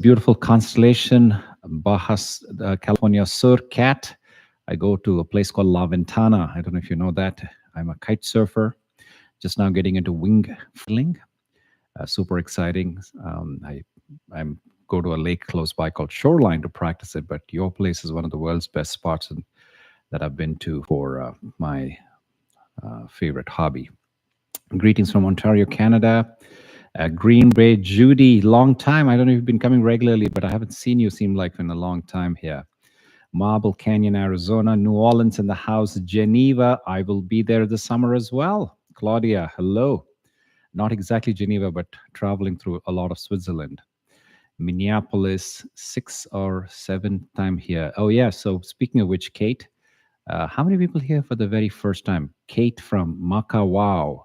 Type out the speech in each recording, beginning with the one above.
Beautiful constellation, Bajas, California Sur Cat. I go to a place called La Ventana. I don't know if you know that. I'm a kite surfer, just now getting into wing feeling. Super exciting. I'm go to a lake close by called Shoreline to practice it, but your place is one of the world's best spots that I've been to for my favorite hobby. Greetings from Ontario, Canada. Green Bay, Judy, long time. I don't know if you've been coming regularly, but I haven't seen you, seem like, in a long time here. Marble Canyon, Arizona. New Orleans in the house. Geneva, I will be there this summer as well. Claudia, hello. Not exactly Geneva, but traveling through a lot of Switzerland. Minneapolis, 6 or 7 time here. Oh, yeah. So speaking of which, Kate, how many people here for the very first time? Kate from Macau.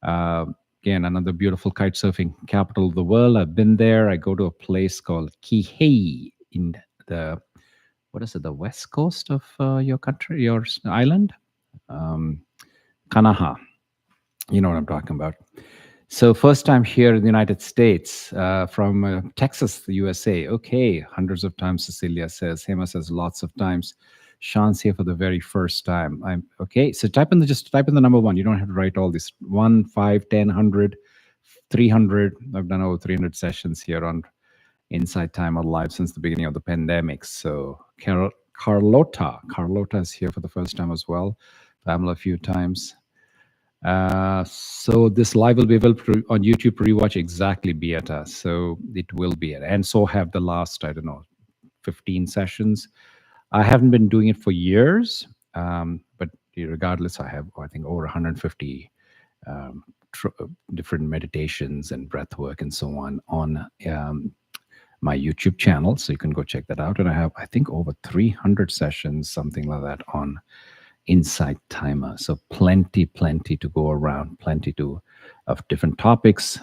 Uh, Again, another beautiful kite surfing capital of the world. I've been there. I go to a place called Kihei in the, what is it, the west coast of your country, your island? Um, Kanaha. You know what I'm talking about. So first time here in the United States, from Texas, the USA. Okay, hundreds of times, Cecilia says. Hema says lots of times. Sean's here for the very first time. I'm okay. So just type in the number one. You don't have to write all this 1, 5, 10, 100, 300. I've done over 300 sessions here on Inside Time Alive since the beginning of the pandemic. So Carlota is here for the first time as well. Pamela a few times. So this live will be available on YouTube to rewatch exactly, Beata. So it will be it. And so have the last, I don't know, 15 sessions. I haven't been doing it for years, but regardless, I have, I think, over 150 different meditations and breath work and so on my YouTube channel. So you can go check that out. And I have, I think, over 300 sessions, something like that, on Inside Timer. So plenty to go around, of different topics.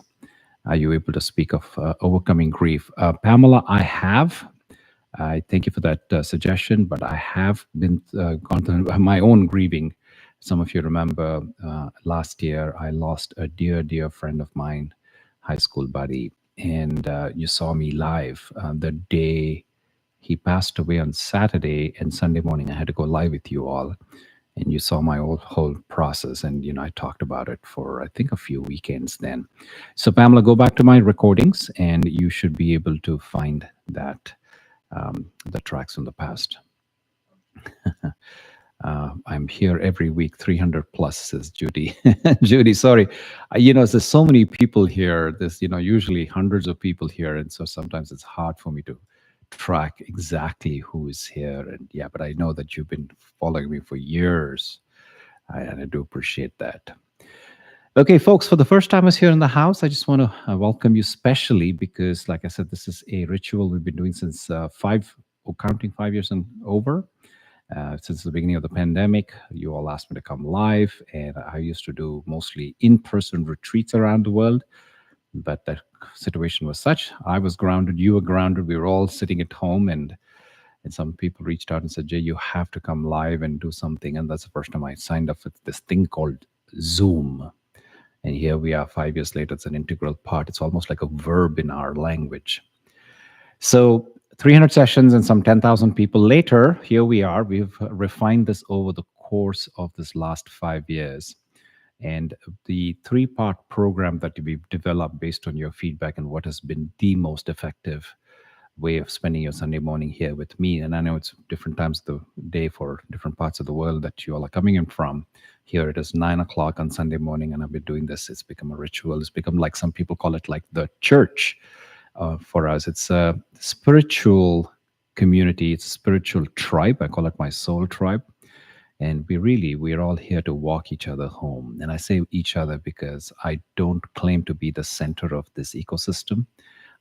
Are you able to speak of overcoming grief? Pamela, I thank you for that suggestion, but I have been gone through my own grieving. Some of you remember last year I lost a dear friend of mine, high school buddy, and you saw me live the day he passed away on Saturday, and Sunday morning I had to go live with you all. And you saw my whole process, and I talked about it for I think a few weekends then. So Pamela, go back to my recordings, and you should be able to find that the tracks from the past. I'm here every week, 300 plus, says Judy. Judy, sorry, there's so many people here. There's usually hundreds of people here, and so sometimes it's hard for me to track exactly who is here. And yeah, but I know that you've been following me for years, and I do appreciate that. Okay, folks, for the first timers here in the house, I just want to welcome you specially because, like I said, this is a ritual we've been doing since counting 5 years and over. Since the beginning of the pandemic, you all asked me to come live, and I used to do mostly in-person retreats around the world. But that situation was such, I was grounded, you were grounded, we were all sitting at home, and some people reached out and said, Jay, you have to come live and do something. And that's the first time I signed up with this thing called Zoom. And here we are 5 years later. It's an integral part. It's almost like a verb in our language. So 300 sessions and some 10,000 people later, here we are. We've refined this over the course of this last 5 years. And the 3-part program that we've developed based on your feedback and what has been the most effective way of spending your Sunday morning here with me. And I know it's different times of the day for different parts of the world that you all are coming in from. Here it is 9 o'clock on Sunday morning, and I've been doing this. It's become a ritual. It's become, like some people call it, like the church. For us, it's a spiritual community. It's a spiritual tribe. I call it my soul tribe. And we're all here to walk each other home. And I say each other because I don't claim to be the center of this ecosystem.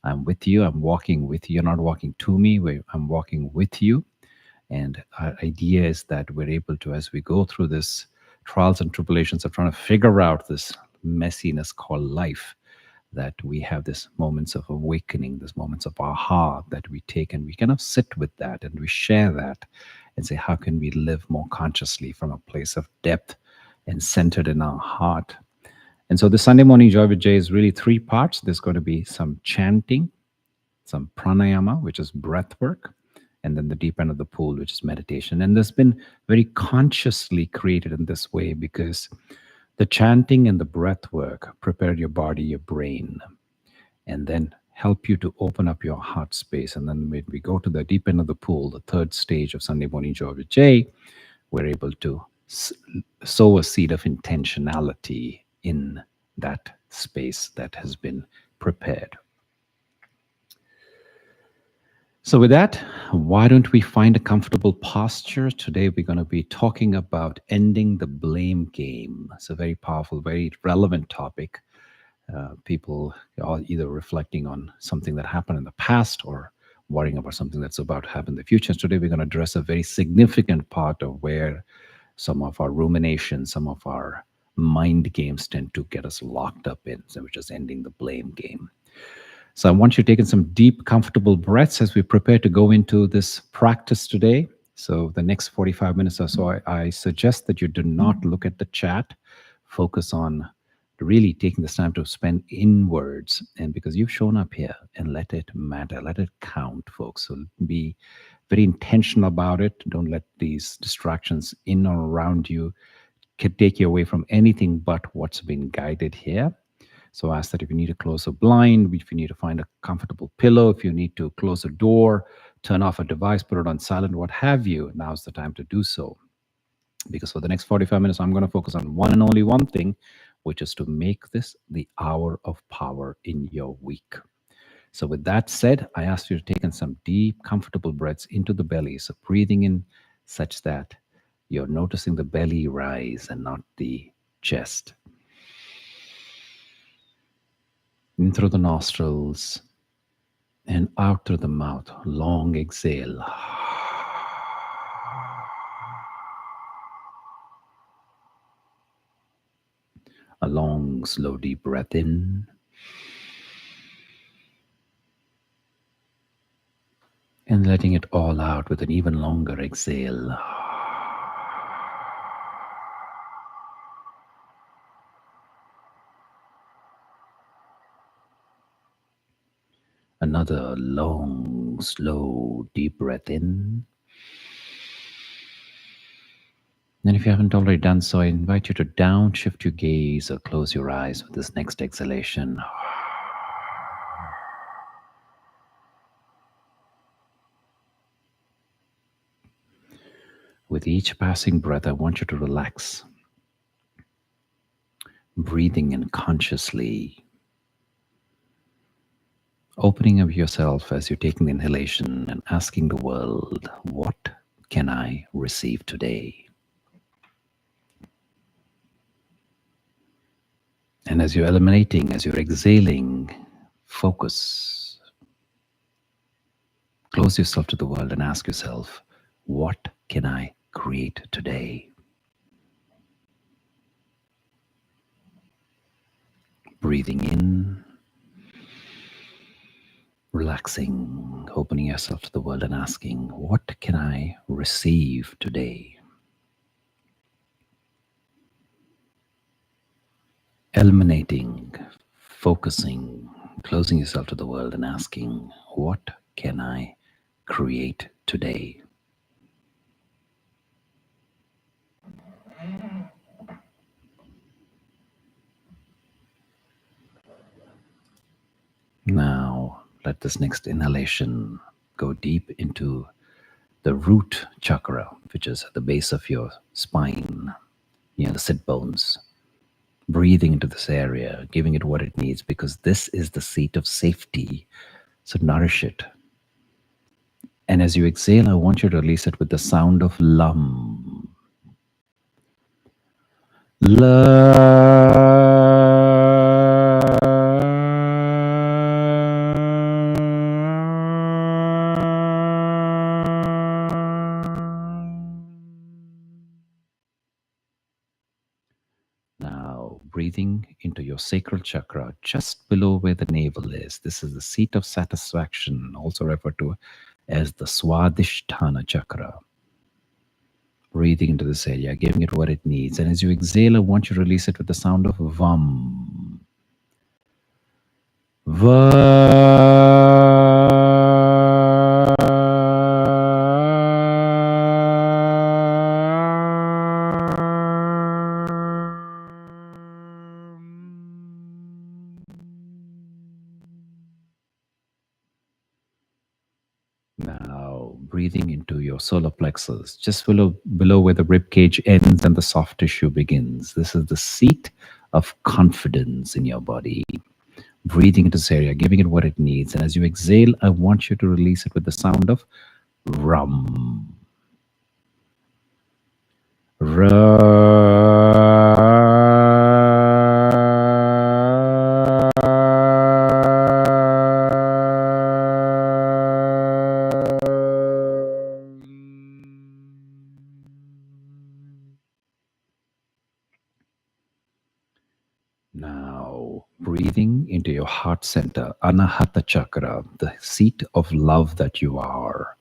I'm with you. I'm walking with you. You're not walking to me. I'm walking with you. And our idea is that we're able to, as we go through this trials and tribulations of trying to figure out this messiness called life, that we have these moments of awakening, these moments of aha that we take, and we kind of sit with that and we share that and say, how can we live more consciously from a place of depth and centered in our heart? And so the Sunday morning Joy with Jay is really 3 parts. There's going to be some chanting. some pranayama, which is breath work, and then the deep end of the pool, which is meditation. And this has been very consciously created in this way because the chanting and the breath work prepare your body, your brain, and then help you to open up your heart space. And then when we go to the deep end of the pool, the third stage of Sunday morning joy with Jay, we're able to sow a seed of intentionality in that space that has been prepared. So, with that, why don't we find a comfortable posture? Today, we're going to be talking about ending the blame game. It's a very powerful, very relevant topic. People are either reflecting on something that happened in the past or worrying about something that's about to happen in the future. Today, we're going to address a very significant part of where some of our ruminations, some of our mind games tend to get us locked up in, so which is ending the blame game. So I want you to take in some deep, comfortable breaths as we prepare to go into this practice today. So the next 45 minutes or so, I suggest that you do not look at the chat. Focus on really taking this time to spend inwards. And because you've shown up here, and let it matter, let it count, folks. So be very intentional about it. Don't let these distractions in or around you take you away from anything but what's been guided here. So I ask that if you need to close a blind, if you need to find a comfortable pillow, if you need to close a door, turn off a device, put it on silent, what have you, now's the time to do so. Because for the next 45 minutes, I'm going to focus on one and only one thing, which is to make this the hour of power in your week. So with that said, I ask you to take in some deep, comfortable breaths into the belly. So breathing in such that you're noticing the belly rise and not the chest. In through the nostrils and out through the mouth. Long exhale. A long, slow, deep breath in. And letting it all out with an even longer exhale. Another long, slow, deep breath in. And if you haven't already done so, I invite you to downshift your gaze or close your eyes with this next exhalation. With each passing breath, I want you to relax. Breathing in consciously. Opening up yourself as you're taking the inhalation and asking the world, what can I receive today? And as you're eliminating, as you're exhaling, focus. Close yourself to the world and ask yourself, what can I create today? Breathing in, relaxing, opening yourself to the world and asking, what can I receive today? Eliminating, focusing, closing yourself to the world and asking, what can I create today? Now, let this next inhalation go deep into the root chakra, which is at the base of your spine, near the sit bones. Breathing into this area, giving it what it needs, because this is the seat of safety. So nourish it. And as you exhale, I want you to release it with the sound of LUM. Now, breathing into your sacral chakra, just below where the navel is. This is the seat of satisfaction, also referred to as the Swadhisthana chakra. Breathing into this area, giving it what it needs. And as you exhale, I want you to release it with the sound of VAM. VAM. breathing into your solar plexus, just below where the rib cage ends and the soft tissue begins. This is the seat of confidence in your body. Breathing into this area, giving it what it needs. And as you exhale, I want you to release it with the sound of rum. Now, breathing into your heart center, Anahata Chakra, the seat of love that you are.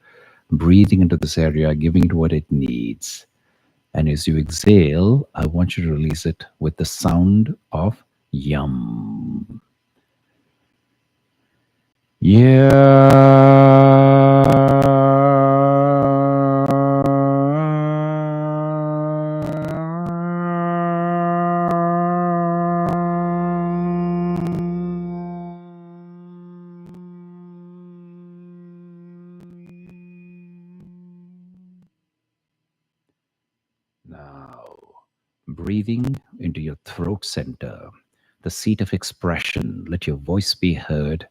Breathing into this area, giving it what it needs. And as you exhale, I want you to release it with the sound of yum. Yeah. Now, breathing into your throat center, the seat of expression. Let your voice be heard.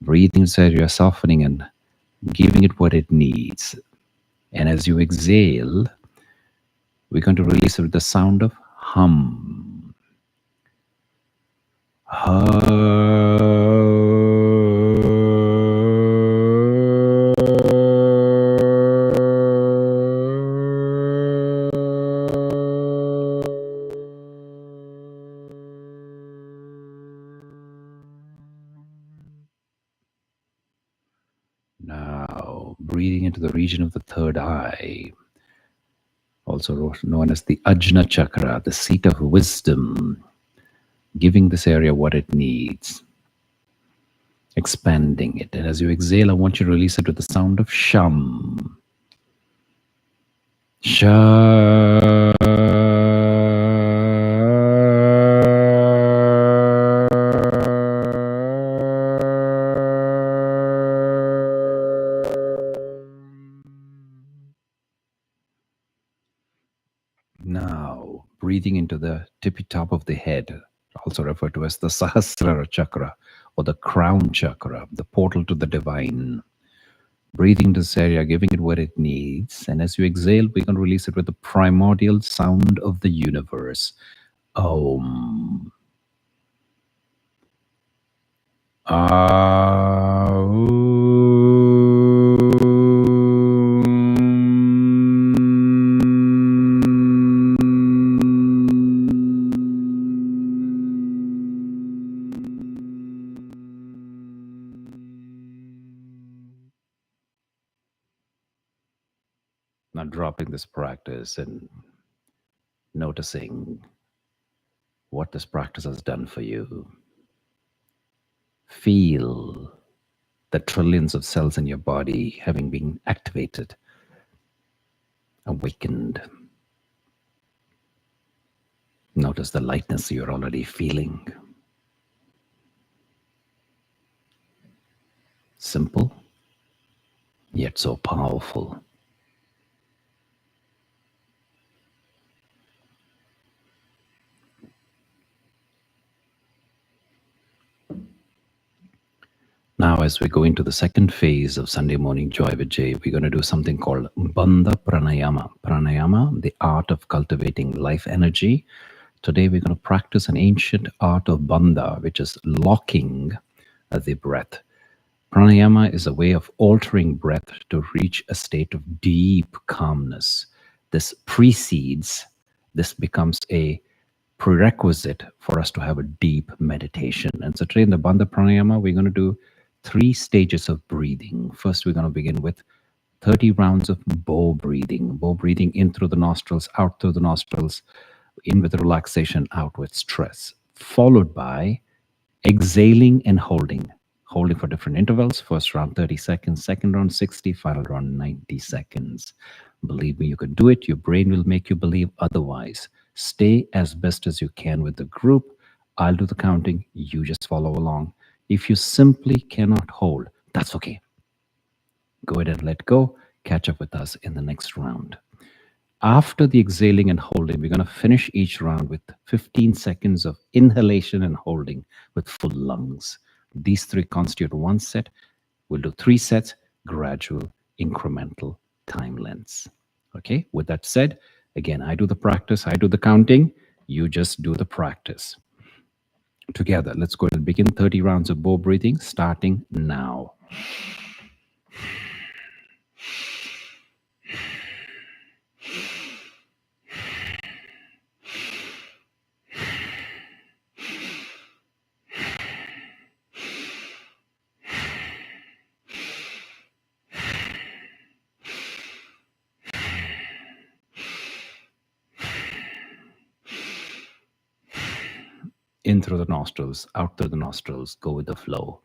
Breathing inside, you're softening and giving it what it needs. And as you exhale, we're going to release it with the sound of hum. Now, breathing into the region of the third eye, also known as the Ajna Chakra, the seat of wisdom, giving this area what it needs, expanding it. And as you exhale, I want you to release it with the sound of sham. Sham. Now, breathing into the tippy top of the head, also referred to as the Sahasrara Chakra or the crown chakra, the portal to the divine. Breathing into this area, giving it what it needs. And as you exhale, we can release it with the primordial sound of the universe. Om. Now dropping this practice and noticing what this practice has done for you. Feel the trillions of cells in your body having been activated, awakened. Notice the lightness you're already feeling. Simple, yet so powerful. Now, as we go into the second phase of Sunday Morning Joy with Jay, we're going to do something called Bandha Pranayama. Pranayama, the art of cultivating life energy. Today, we're going to practice an ancient art of Bandha, which is locking the breath. Pranayama is a way of altering breath to reach a state of deep calmness. This becomes a prerequisite for us to have a deep meditation. And so today in the Bandha Pranayama, we're going to do 3 stages of breathing. First, we're going to begin with 30 rounds of bow breathing. Bow breathing in through the nostrils, out through the nostrils, in with relaxation, out with stress. Followed by exhaling and holding for different intervals. First round 30 seconds, second round 60, final round 90 seconds. Believe me, you can do it. Your brain will make you believe otherwise. Stay as best as you can with the group. I'll do the counting. You just follow along. If you simply cannot hold, that's okay. Go ahead and let go. Catch up with us in the next round. After the exhaling and holding, we're going to finish each round with 15 seconds of inhalation and holding with full lungs. These three constitute one set. We'll do 3 sets, gradual, incremental time lengths. Okay, with that said, again, I do the practice, I do the counting, you just do the practice. Together, let's go ahead and begin 30 rounds of bow breathing, starting now. In through the nostrils, out through the nostrils, go with the flow.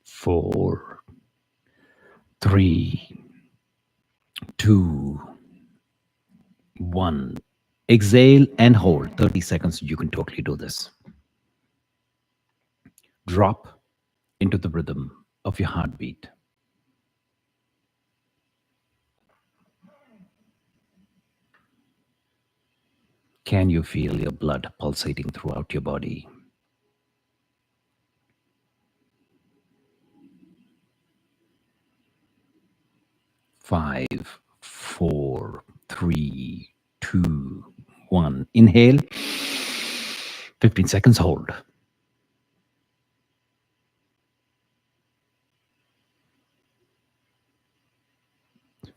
Four, three, two, one. Exhale and hold 30 seconds. You can totally do this. Drop into the rhythm of your heartbeat. Can you feel your blood pulsating throughout your body? Five, four, three, two, one. Inhale. 15 seconds. Hold.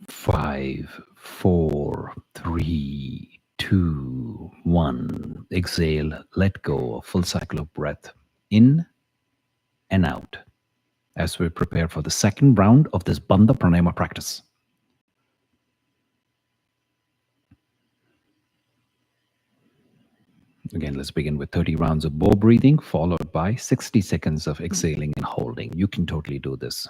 5, 4, 3, 2, 1. Exhale. Let go. A full cycle of breath in and out as we prepare for the second round of this Bandha Pranayama practice. Again, let's begin with 30 rounds of bow breathing, followed by 60 seconds of exhaling and holding. You can totally do this.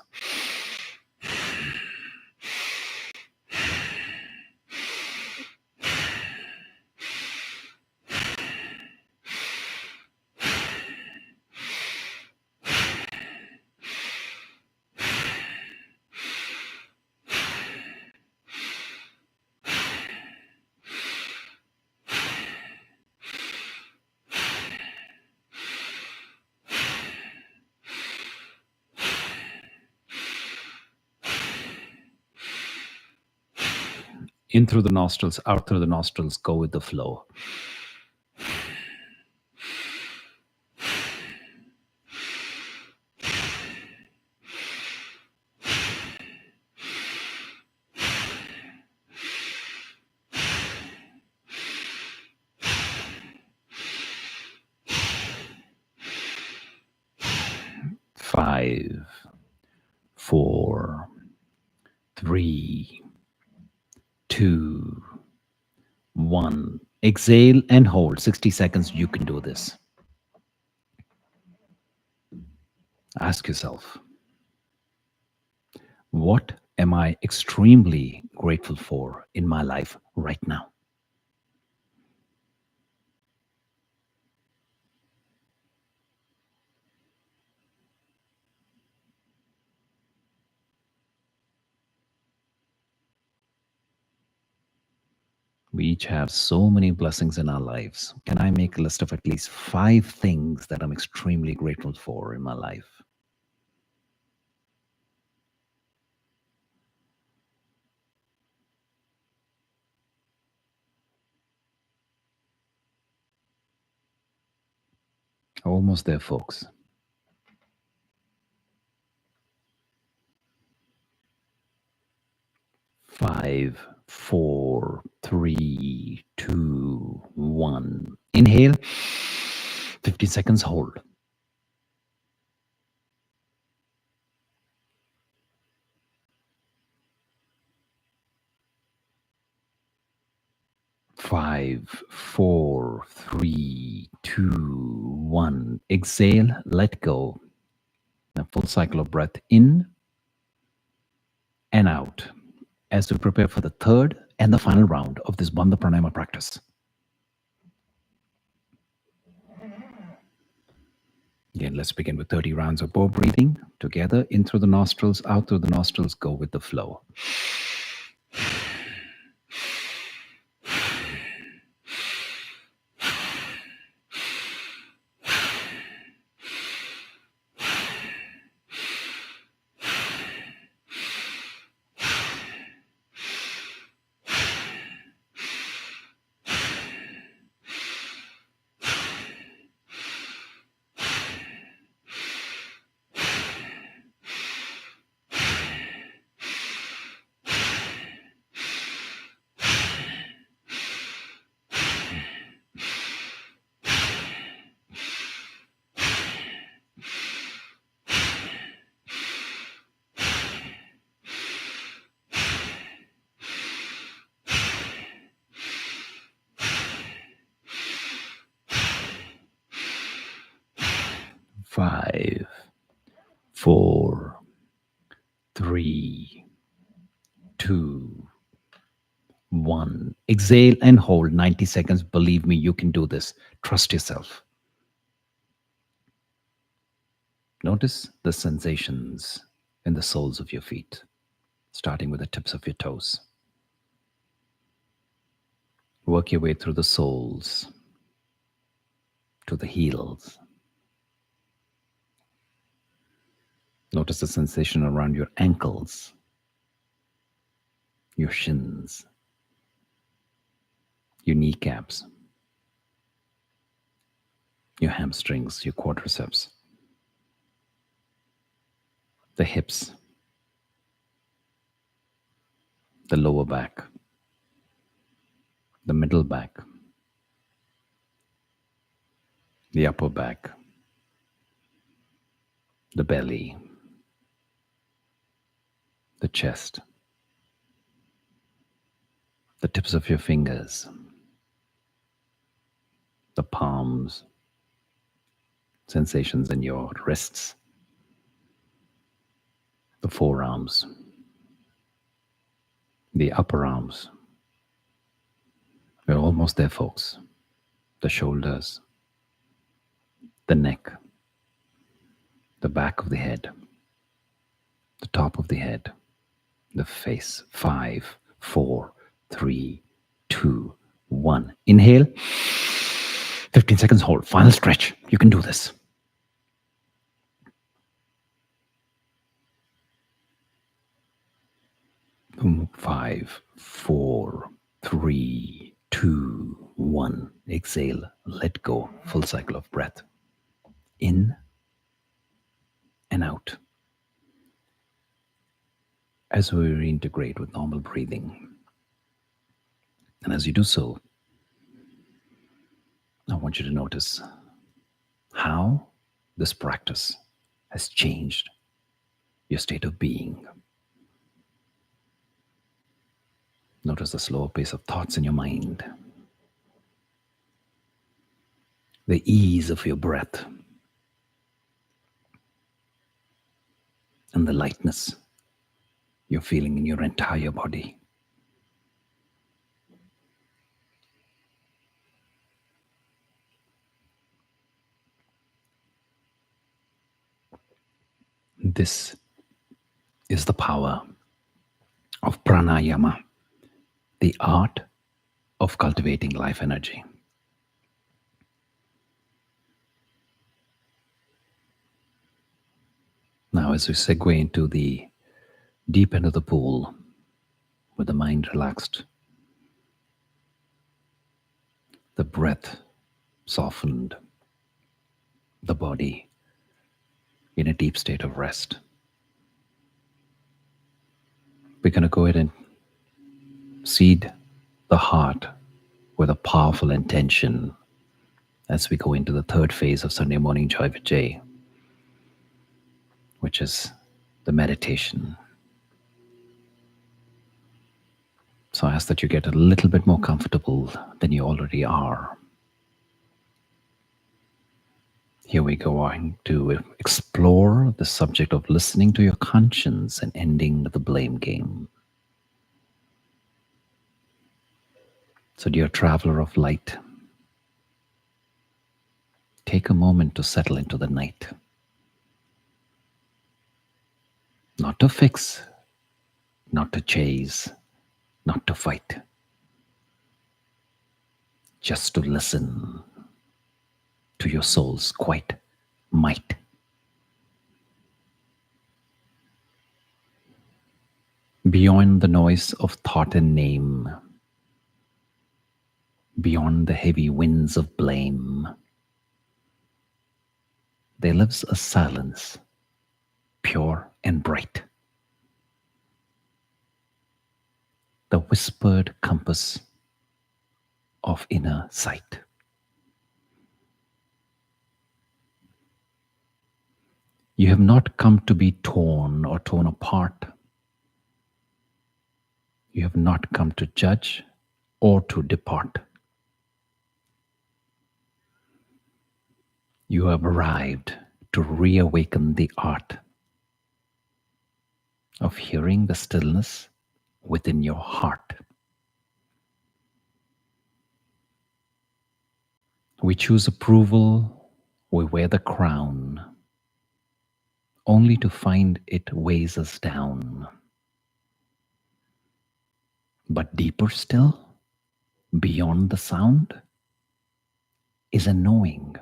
In through the nostrils, out through the nostrils, go with the flow. Five, four, three, two, one. Exhale and hold 60 seconds. You can do this. Ask yourself, what am I extremely grateful for in my life right now? We each have so many blessings in our lives. Can I make a list of at least 5 things that I'm extremely grateful for in my life? Almost there, folks. 5, 4, 3, 2, 1. Inhale. 15 seconds. Hold. 5, 4, 3, 2, 1. Exhale, let go. A full cycle of breath in and out as we prepare for the third and the final round of this Bandha Pranayama practice. Again, let's begin with 30 rounds of bow breathing. Together, in through the nostrils, out through the nostrils, go with the flow. 5, 4, 3, 2, 1. Exhale and hold 90 seconds. Believe me, you can do this. Trust yourself. Notice the sensations in the soles of your feet, starting with the tips of your toes. Work your way through the soles to the heels. Notice the sensation around your ankles, your shins, your kneecaps, your hamstrings, your quadriceps, the hips, the lower back, the middle back, the upper back, the belly, the chest, the tips of your fingers, the palms, sensations in your wrists, the forearms, the upper arms. We're almost there, folks. The shoulders, the neck, the back of the head, the top of the head, the face. 5, 4, 3, 2, 1. Inhale. 15 seconds hold. Final stretch. You can do this. Boom. 5, 4, 3, 2, 1. Exhale. Let go. Full cycle of breath. In and out. As we reintegrate with normal breathing. And as you do so, I want you to notice how this practice has changed your state of being. Notice the slower pace of thoughts in your mind, the ease of your breath, and the lightness you're feeling in your entire body. This is the power of pranayama, the art of cultivating life energy. Now, as we segue into the deep end of the pool, with the mind relaxed, the breath softened, the body in a deep state of rest, we're going to go ahead and seed the heart with a powerful intention as we go into the third phase of Sunday Morning Joy Vijay, which is the meditation. So I ask that you get a little bit more comfortable than you already are. Here we go on to explore the subject of listening to your conscience and ending the blame game. So, dear traveler of light, take a moment to settle into the night. Not to fix, not to chase, not to fight. Just to listen to your soul's quiet might. Beyond the noise of thought and name, beyond the heavy winds of blame, there lives a silence, pure and bright. The whispered compass of inner sight. You have not come to be torn or torn apart. You have not come to judge or to depart. You have arrived to reawaken the art of hearing the stillness within your heart. We choose approval, we wear the crown, only to find it weighs us down. But deeper still, beyond the sound, is a knowing,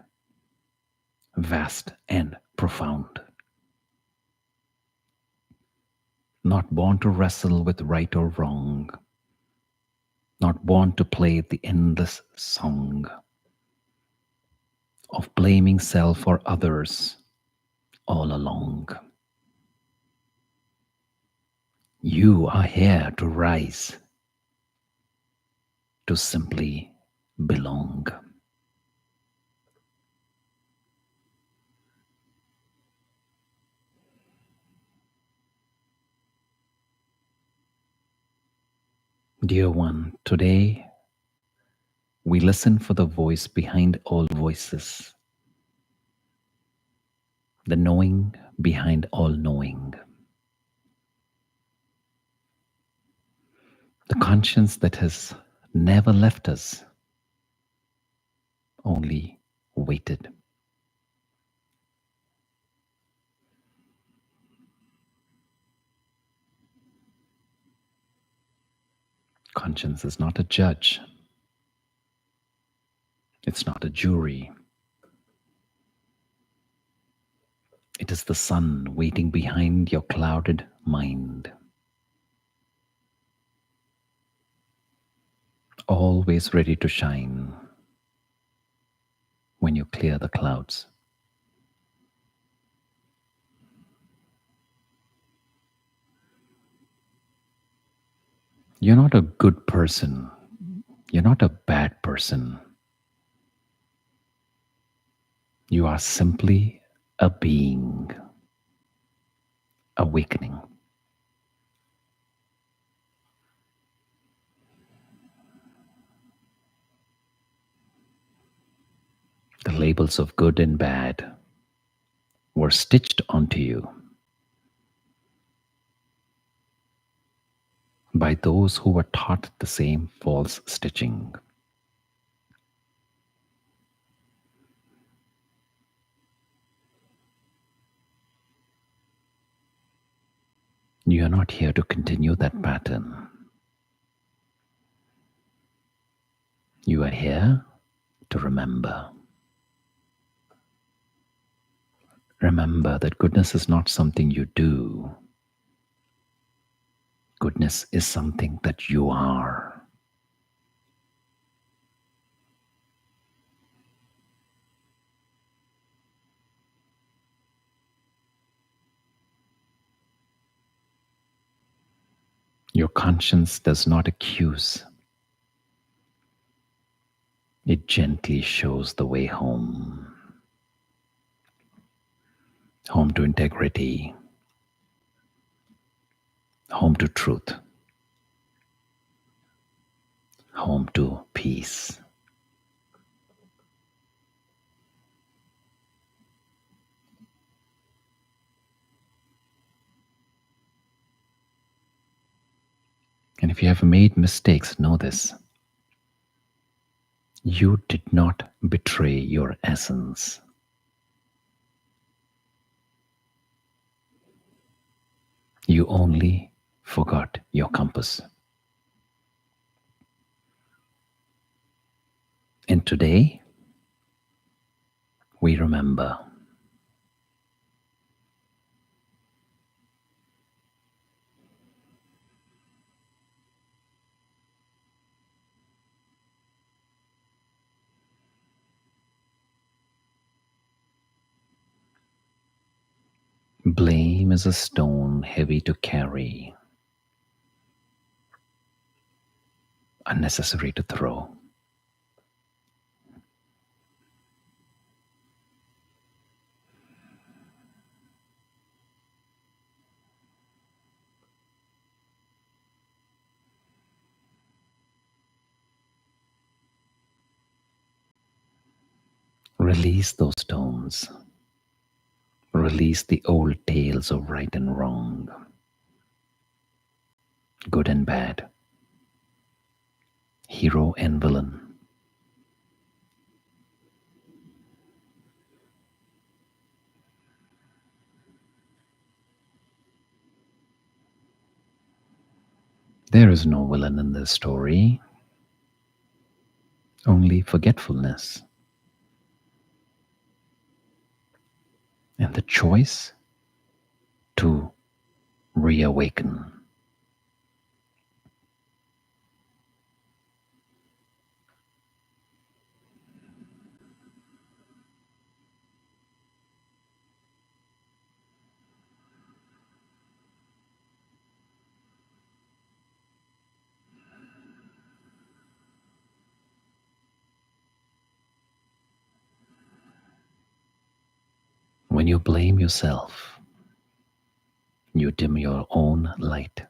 vast and profound. Not born to wrestle with right or wrong, not born to play the endless song of blaming self or others all along. You are here to rise, to simply belong. Dear one, today we listen for the voice behind all voices, the knowing behind all knowing, the conscience that has never left us, only waited. Conscience is not a judge. It's not a jury. It is the sun waiting behind your clouded mind. Always ready to shine when you clear the clouds. You're not a good person. You're not a bad person. You are simply a being, awakening. The labels of good and bad were stitched onto you by those who were taught the same false stitching. You are not here to continue that pattern. You are here to remember. Remember that goodness is not something you do. Goodness is something that you are. Your conscience does not accuse. It gently shows the way home. Home to integrity. Home to truth. home to peace. And if you have made mistakes, know this: you did not betray your essence. You only forgot your compass. And today, we remember. Blame is a stone heavy to carry, unnecessary to throw. Release those stones. Release the old tales of right and wrong, good and bad, hero and villain. There is no villain in this story, only forgetfulness. And the choice to reawaken. When you blame yourself, you dim your own light.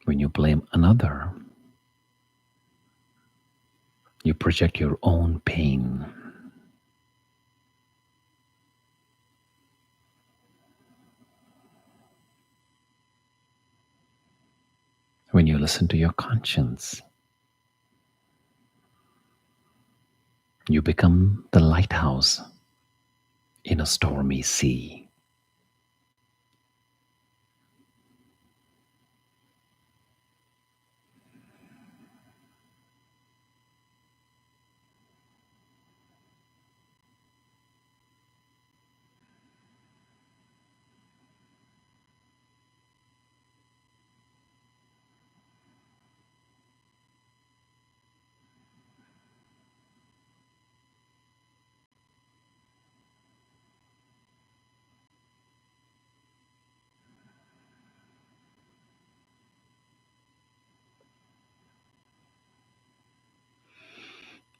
When you blame another, you project your own pain. When you listen to your conscience, you become the lighthouse in a stormy sea.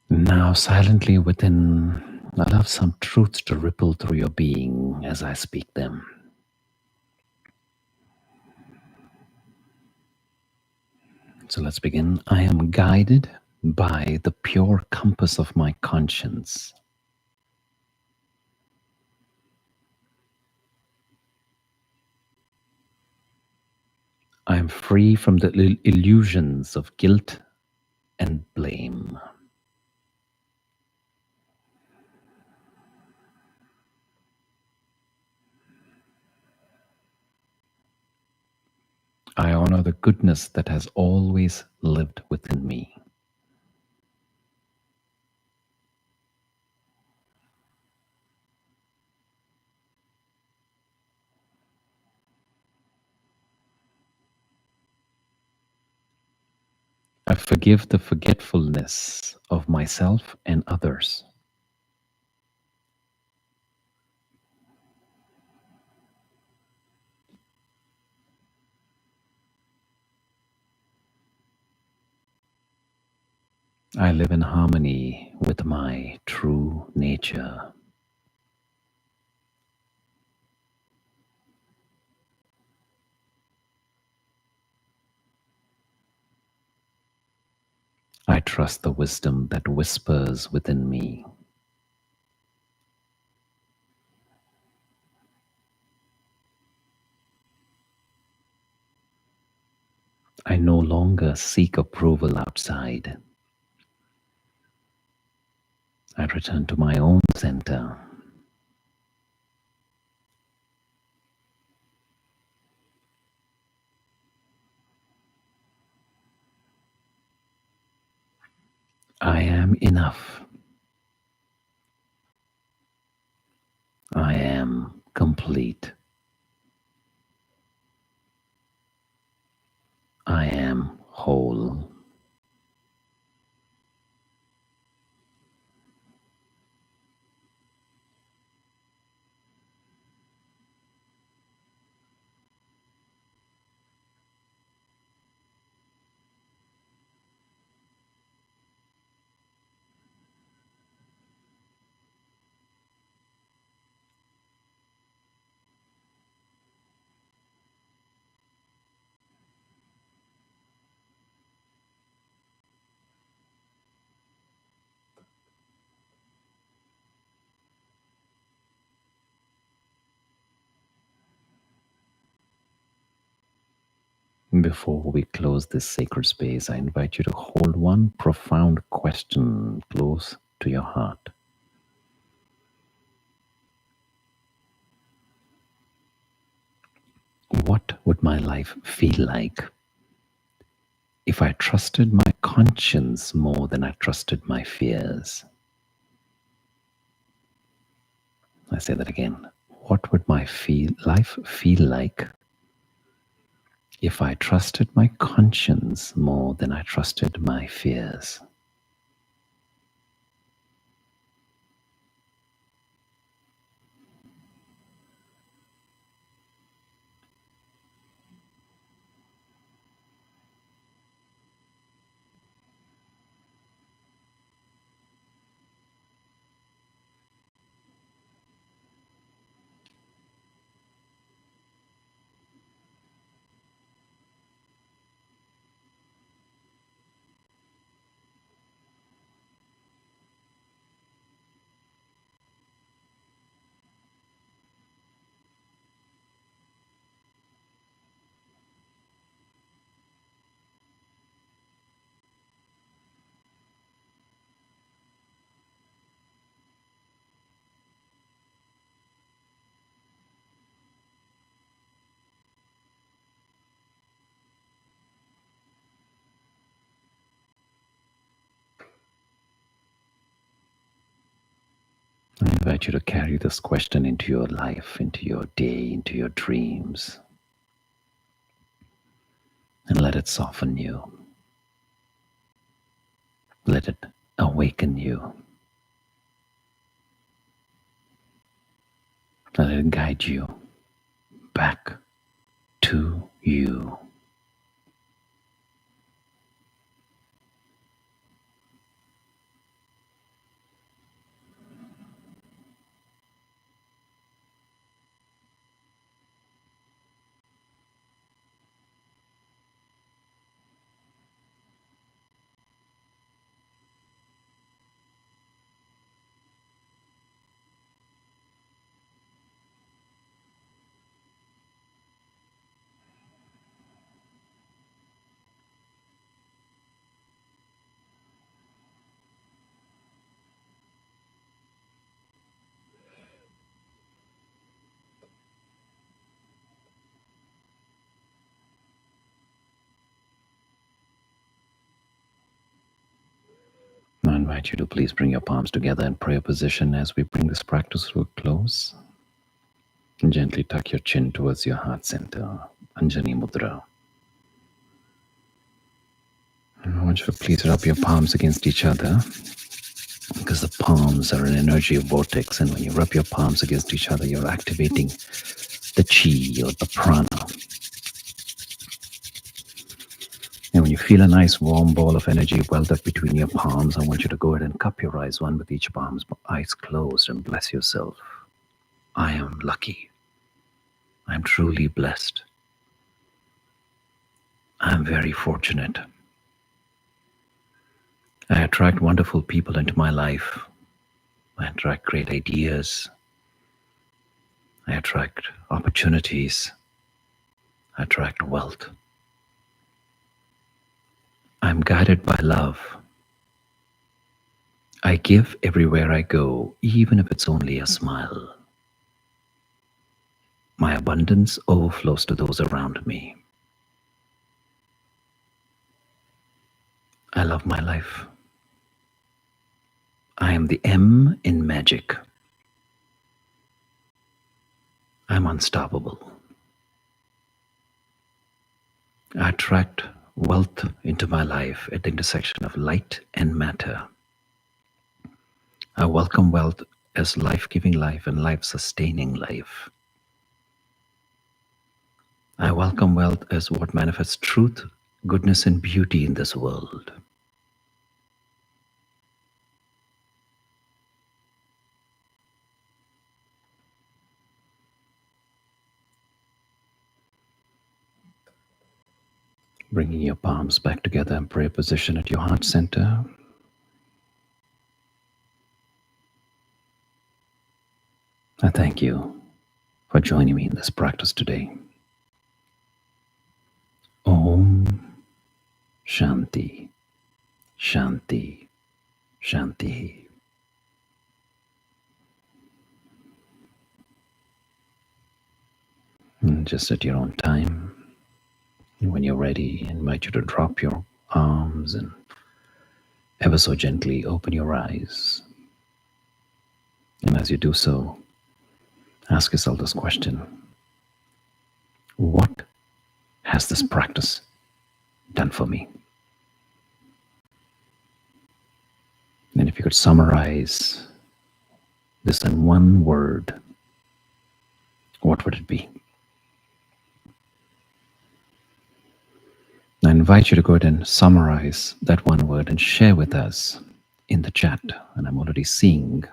Now, silently within, allow some truths to ripple through your being as I speak them. So let's begin. I am guided by the pure compass of my conscience. I am free from the illusions of guilt and blame. I honor the goodness that has always lived within me. I forgive the forgetfulness of myself and others. I live in harmony with my true nature. I trust the wisdom that whispers within me. I no longer seek approval outside. I return to my own center. I am enough. I am complete. I am whole. Before we close this sacred space, I invite you to hold one profound question close to your heart. What would my life feel like if I trusted my conscience more than I trusted my fears? I say that again. What would my life feel like if I trusted my conscience more than I trusted my fears? I invite you to carry this question into your life, into your day, into your dreams, and let it soften you. Let it awaken you. Let it guide you back to you. I invite you to please bring your palms together in prayer position as we bring this practice to a close. And gently tuck your chin towards your heart center, Anjani Mudra. And I want you to please rub your palms against each other because the palms are an energy vortex. And when you rub your palms against each other, you're activating the chi or the prana. And when you feel a nice warm ball of energy welled up between your palms, I want you to go ahead and cup your eyes, one with each palm's eyes closed, and bless yourself. I am lucky. I'm truly blessed. I'm very fortunate. I attract wonderful people into my life. I attract great ideas. I attract opportunities. I attract wealth. I'm guided by love. I give everywhere I go, even if it's only a smile. My abundance overflows to those around me. I love my life. I am the M in magic. I'm unstoppable. I attract wealth into my life at the intersection of light and matter. I welcome wealth as life-giving life and life-sustaining life. I welcome wealth as what manifests truth, goodness, and beauty in this world. Bringing your palms back together in prayer position at your heart center. I thank you for joining me in this practice today. Om Shanti, Shanti, Shanti. And just at your own time, when you're ready, I invite you to drop your arms and ever so gently open your eyes. And as you do so, ask yourself this question: what has this practice done for me? And if you could summarize this in one word, what would it be? I invite you to go ahead and summarize that one word and share with us in the chat. And I'm already seeing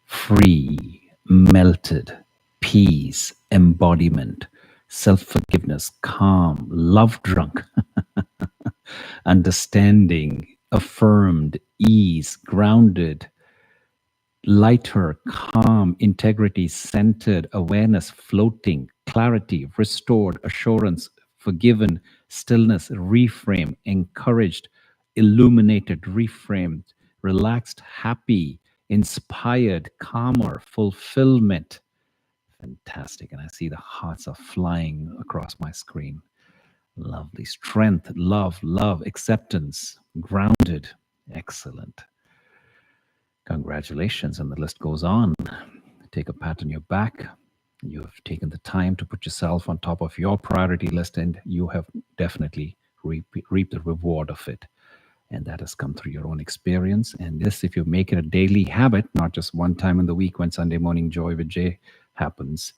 free, melted, peace, embodiment, self-forgiveness, calm, love drunk, understanding, affirmed, ease, grounded, lighter, calm, integrity, centered, awareness, floating, clarity, restored, assurance, forgiven, stillness, reframe, encouraged, illuminated, reframed, relaxed, happy, inspired, calmer, fulfillment. Fantastic. And I see the hearts are flying across my screen. Lovely. Strength, love, acceptance, grounded. Excellent. Congratulations. And the list goes on. Take a pat on your back. You have taken the time to put yourself on top of your priority list, and you have definitely reaped the reward of it. And that has come through your own experience. And this, if you make it a daily habit, not just one time in the week when Sunday morning joy with Jay happens,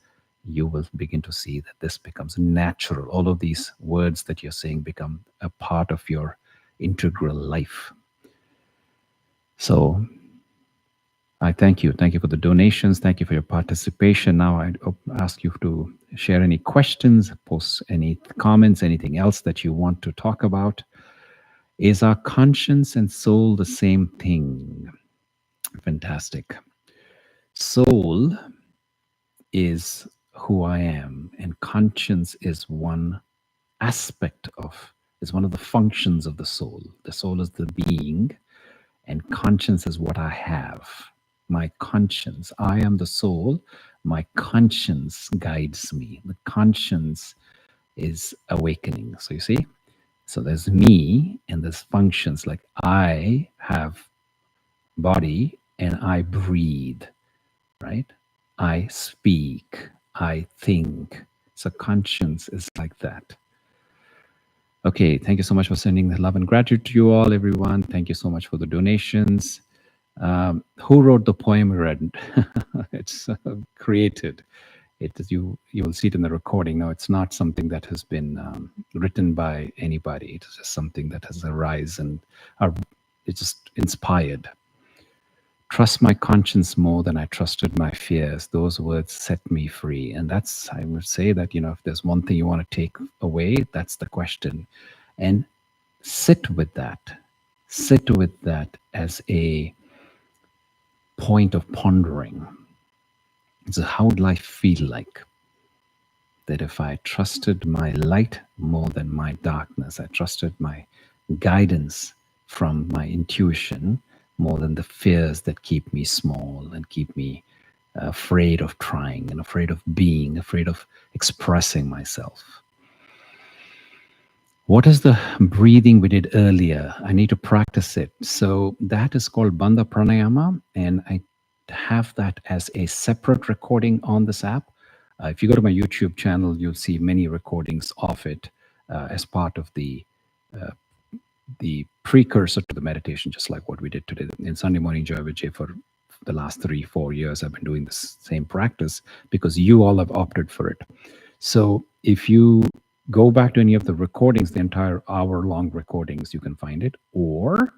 you will begin to see that this becomes natural. All of these words that you're saying become a part of your integral life. So I thank you. Thank you for the donations. Thank you for your participation. Now I ask you to share any questions, post any comments, anything else that you want to talk about. Is our conscience and soul the same thing? Fantastic. Soul is who I am, and conscience is one aspect of, is one of the functions of the soul. The soul is the being, and conscience is what I have. My conscience. I am the soul. My conscience guides me. The conscience is awakening. So you see? So there's me and there's functions, like I have body and I breathe, right? I speak, I think. So conscience is like that. Okay, thank you so much for sending the love and gratitude to you all, everyone. Thank you so much for the donations. Who wrote the poem we read? It's created. It is you will see it in the recording. No, it's not something that has been written by anybody. It's just something that has arisen and it's just inspired. Trust my conscience more than I trusted my fears. Those words set me free. And that's, I would say that, if there's one thing you want to take away, that's the question. And sit with that. Sit with that as a point of pondering. So, how would life feel like that if I trusted my light more than my darkness? I trusted my guidance from my intuition more than the fears that keep me small and keep me afraid of trying and afraid of being, afraid of expressing myself. What is the breathing we did earlier? I need to practice it. So that is called Bandha Pranayama, and I have that as a separate recording on this app. If you go to my YouTube channel, you'll see many recordings of it as part of the precursor to the meditation, just like what we did today in Sunday Morning Joy Vijay. For the last 3-4 years, I've been doing this same practice because you all have opted for it. So if you go back to any of the recordings, the entire hour-long recordings, you can find it. Or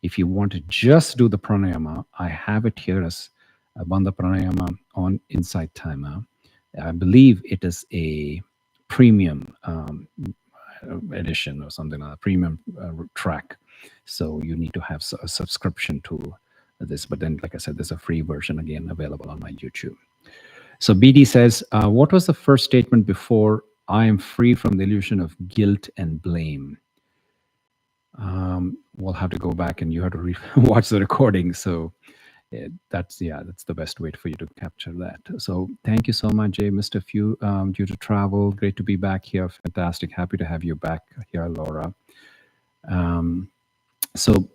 if you want to just do the pranayama, I have it here as a Bandha Pranayama on Insight Timer. I believe it is a premium edition or something like a premium track. So you need to have a subscription to this. But then, like I said, there's a free version again available on my YouTube. So BD says, what was the first statement before I am free from the illusion of guilt and blame? We'll have to go back and you have to watch the recording. So that's the best way for you to capture that. So thank you so much, Jay. Missed a few due to travel. Great to be back here. Fantastic. Happy to have you back here, Laura. So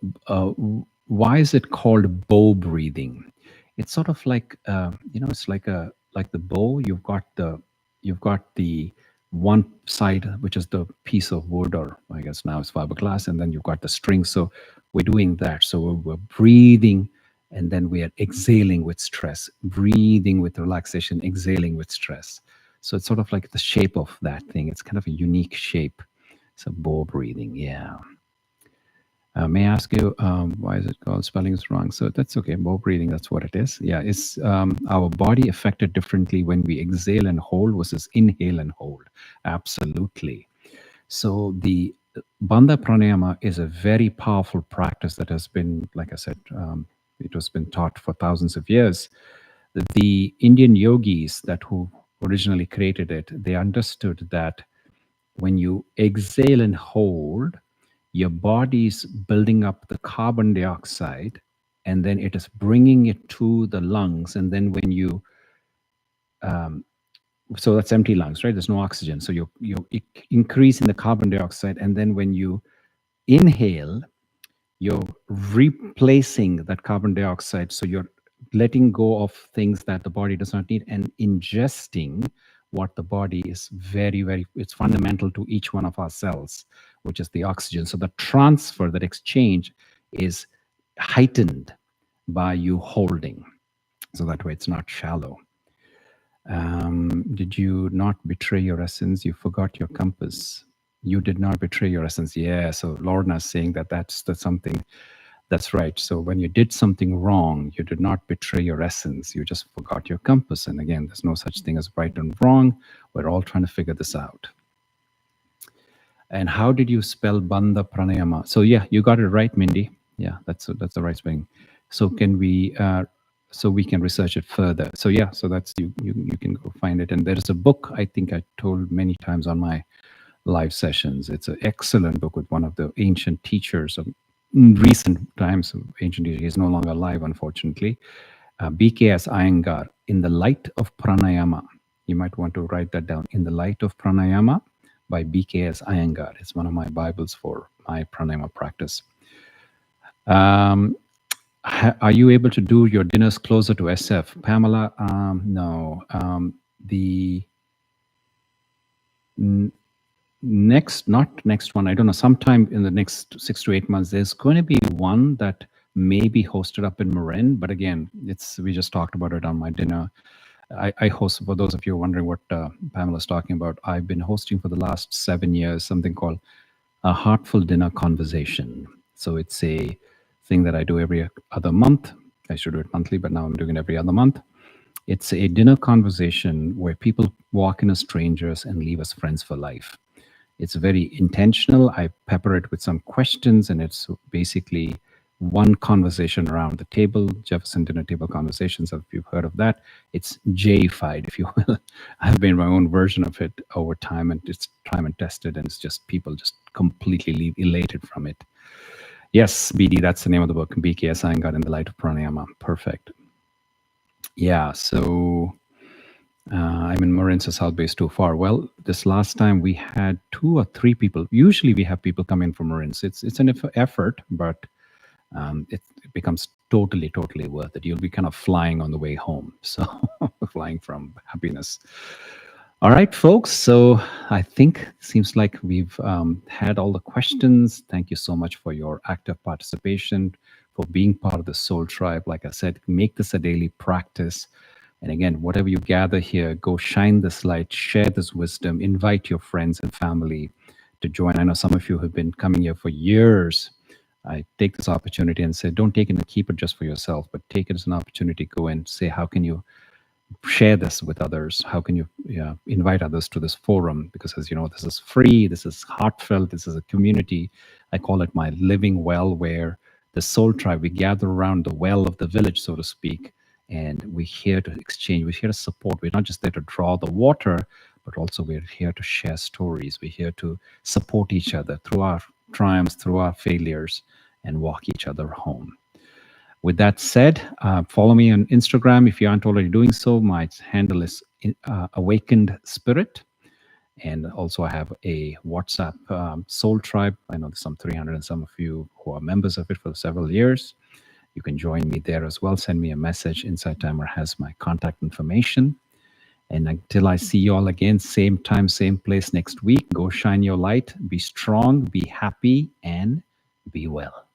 why is it called bow breathing? It's sort of like it's like the bow. You've got the one side, which is the piece of wood, or I guess now it's fiberglass, and then you've got the string. So we're doing that. So we're breathing, and then we are exhaling with stress, breathing with relaxation, exhaling with stress. So it's sort of like the shape of that thing. It's kind of a unique shape. So bow breathing, yeah. May I ask you, why is it called? Spelling is wrong. So that's okay. Bow breathing, that's what it is. Yeah, is our body affected differently when we exhale and hold versus inhale and hold? Absolutely. So the Bandha Pranayama is a very powerful practice that has been, like I said, it has been taught for thousands of years. The Indian yogis who originally created it, they understood that when you exhale and hold, your body's building up the carbon dioxide, and then it is bringing it to the lungs. And then when you, so that's empty lungs, right? There's no oxygen. So you're increasing the carbon dioxide. And then when you inhale, you're replacing that carbon dioxide. So you're letting go of things that the body does not need and ingesting what the body is it's fundamental to each one of our cells, which is the oxygen. So the transfer, that exchange is heightened by you holding. So that way it's not shallow. Did you not betray your essence? You forgot your compass. You did not betray your essence. Yeah. So Lorna is saying that's something. That's right. So when you did something wrong, you did not betray your essence. You just forgot your compass. And again, there's no such thing as right and wrong. We're all trying to figure this out. And how did you spell Bandha Pranayama? So yeah, you got it right, Mindy. Yeah, that's the right spelling. So can we? So we can research it further. So yeah, so that's you can go find it. And there is a book I think I told many times on my live sessions. It's an excellent book with one of the ancient teachers of recent times. Ancient teacher, he's no longer alive, unfortunately. BKS Iyengar, In the Light of Pranayama. You might want to write that down. In the Light of Pranayama by BKS Iyengar. It's one of my Bibles for my pranayama practice. Are you able to do your dinners closer to SF? Pamela, no. Not next one, I don't know, sometime in the next 6 to 8 months, there's going to be one that may be hosted up in Marin. But again, we just talked about it on my dinner. I host, for those of you wondering what Pamela's talking about, I've been hosting for the last 7 years something called a Heartful Dinner Conversation. So it's a thing that I do every other month. I should do it monthly, but now I'm doing it every other month. It's a dinner conversation where people walk in as strangers and leave as friends for life. It's very intentional. I pepper it with some questions, and it's basically one conversation around the table, Jefferson Dinner Table Conversations, if you've heard of that. It's J-fied, if you will. I've made my own version of it over time, and it's time and tested, and it's just people just completely elated from it. Yes, BD, that's the name of the book, BKS Iyengar in the Light of Pranayama. Perfect. Yeah, so I'm in Marin, so South Bay is too far. Well, this last time we had 2 or 3 people. Usually we have people come in from Marin. So it's an effort, but it becomes totally worth it. You'll be kind of flying on the way home. So flying from happiness. All right, folks. So I think it seems like we've had all the questions. Thank you so much for your active participation, for being part of the Soul Tribe. Like I said, make this a daily practice. And again, whatever you gather here, go shine this light, share this wisdom, invite your friends and family to join. I know some of you have been coming here for years. I take this opportunity and say, don't take it and keep it just for yourself, but take it as an opportunity to go and say, how can you share this with others? How can you invite others to this forum? Because as you know, this is free, this is heartfelt, this is a community. I call it my living well, where the Soul Tribe, we gather around the well of the village, so to speak, and we're here to exchange, we're here to support. We're not just there to draw the water, but also we're here to share stories. We're here to support each other through our triumphs, through our failures, and walk each other home. With that said, follow me on Instagram if you aren't already doing so. My handle is Awakened Spirit. And also I have a WhatsApp Soul Tribe. I know there's some 300 and some of you who are members of it for several years. You can join me there as well. Send me a message. Insight Timer has my contact information. And until I see you all again, same time, same place next week, go shine your light, be strong, be happy, and be well.